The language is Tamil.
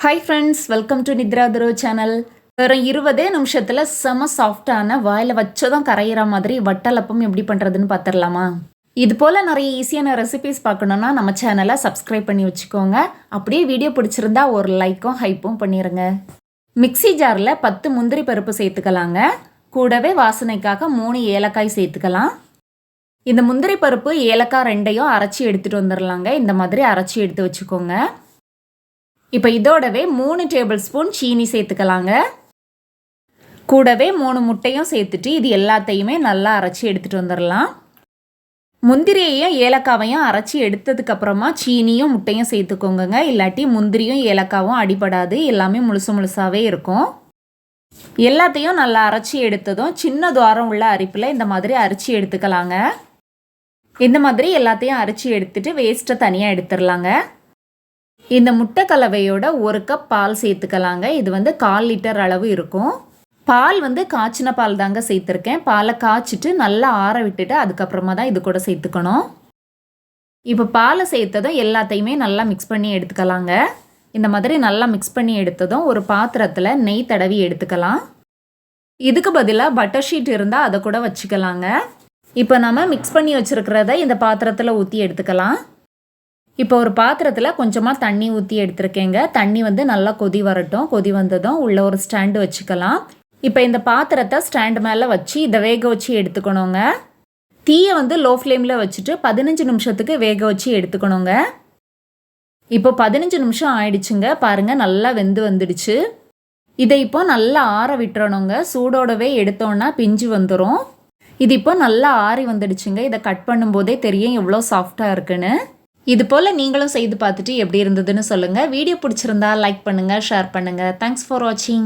Hi friends, welcome to Nidra Duro channel. வெறும் 20 நிமிஷத்துல செம சாஃப்டான வாயில வச்சதும் கரையிற மாதிரி வட்டலப்பம் எப்படி பண்றதுன்னு பார்த்துடலாமா? இது போல நிறைய ஈஸியான ரெசிபிஸ் பார்க்கணும்னா நம்ம சேனலை சப்ஸ்கிரைப் பண்ணி வச்சுக்கோங்க. அப்படியே வீடியோ பிடிச்சிருந்தா ஒரு லைக்கும் ஹைப்பும் பண்ணிருங்க. மிக்ஸி ஜாரில் 10 முந்திரி பருப்பு சேர்த்துக்கலாங்க. கூடவே வாசனைக்காக 3 ஏலக்காய் சேர்த்துக்கலாம். இந்த முந்திரி பருப்பு ஏலக்காய் ரெண்டையும் அரைச்சி எடுத்துட்டு வந்துடலாங்க. இந்த மாதிரி அரைச்சி எடுத்து வச்சுக்கோங்க. இப்போ இதோடவே 3 டேபிள் ஸ்பூன் சீனி சேர்த்துக்கலாங்க. கூடவே 3 முட்டையும் சேர்த்துட்டு இது எல்லாத்தையுமே நல்லா அரைச்சி எடுத்துகிட்டு வந்துடலாம். முந்திரியையும் ஏலக்காவையும் அரைச்சி எடுத்ததுக்கப்புறமா சீனியும் முட்டையும் சேர்த்துக்கோங்க. இல்லாட்டி முந்திரியும் ஏலக்காவும் அடிபடாது, எல்லாமே முழுசாகவே இருக்கும். எல்லாத்தையும் நல்லா அரைச்சி எடுத்ததும் சின்ன துவாரம் உள்ள அரிப்பில் இந்த மாதிரி அரைச்சி எடுத்துக்கலாங்க. இந்த மாதிரி எல்லாத்தையும் அரைச்சி எடுத்துட்டு வேஸ்ட்டை தனியாக எடுத்துடலாங்க. இந்த முட்டை கலவையோட 1 கப் பால் சேர்த்துக்கலாங்க. இது 1/4 லிட்டர் அளவு இருக்கும். பால் காய்ச்சின பால் தாங்க சேர்த்துருக்கேன். பாலை காய்ச்சிட்டு நல்லா ஆற விட்டுட்டு அதுக்கப்புறமா தான் இது கூட சேர்த்துக்கணும். இப்போ பாலை சேர்த்ததும் எல்லாத்தையுமே நல்லா மிக்ஸ் பண்ணி எடுத்துக்கலாங்க. இந்த மாதிரி நல்லா மிக்ஸ் பண்ணி எடுத்ததும் ஒரு பாத்திரத்தில் நெய் தடவி எடுத்துக்கலாம். இதுக்கு பதிலாக பட்டர் ஷீட் இருந்தால் அதை கூட வச்சுக்கலாங்க. இப்போ நம்ம மிக்ஸ் பண்ணி வச்சுருக்கிறத இந்த பாத்திரத்தில் ஊற்றி எடுத்துக்கலாம். இப்போ ஒரு பாத்திரத்தில் கொஞ்சமாக தண்ணி ஊற்றி எடுத்துருக்கேங்க. தண்ணி நல்லா கொதி வரட்டும். கொதி வந்ததும் உள்ள ஒரு ஸ்டாண்டு வச்சுக்கலாம். இப்போ இந்த பாத்திரத்தை ஸ்டாண்டு மேலே வச்சு இதை வேக வச்சு எடுத்துக்கணுங்க. தீயை லோ ஃப்ளேமில் வச்சுட்டு 15 நிமிஷத்துக்கு வேக வச்சு எடுத்துக்கணுங்க. இப்போ 15 நிமிஷம் ஆயிடுச்சுங்க. பாருங்கள், நல்லா வெந்து வந்துடுச்சு. இதை இப்போ நல்லா ஆற விட்டுறணுங்க. சூடோடவே எடுத்தோன்னா பிஞ்சு வந்துடும். இது இப்போ நல்லா ஆறி வந்துடுச்சுங்க. இதை கட் பண்ணும்போதே தெரியும் எவ்வளோ சாஃப்டாக இருக்குன்னு. இது போல் நீங்களும் செய்து பார்த்துட்டு எப்படி இருந்ததுன்னு சொல்லுங்கள். வீடியோ பிடிச்சிருந்தா லைக் பண்ணுங்கள், ஷேர் பண்ணுங்கள். தேங்க்ஸ் ஃபார் வாட்சிங்.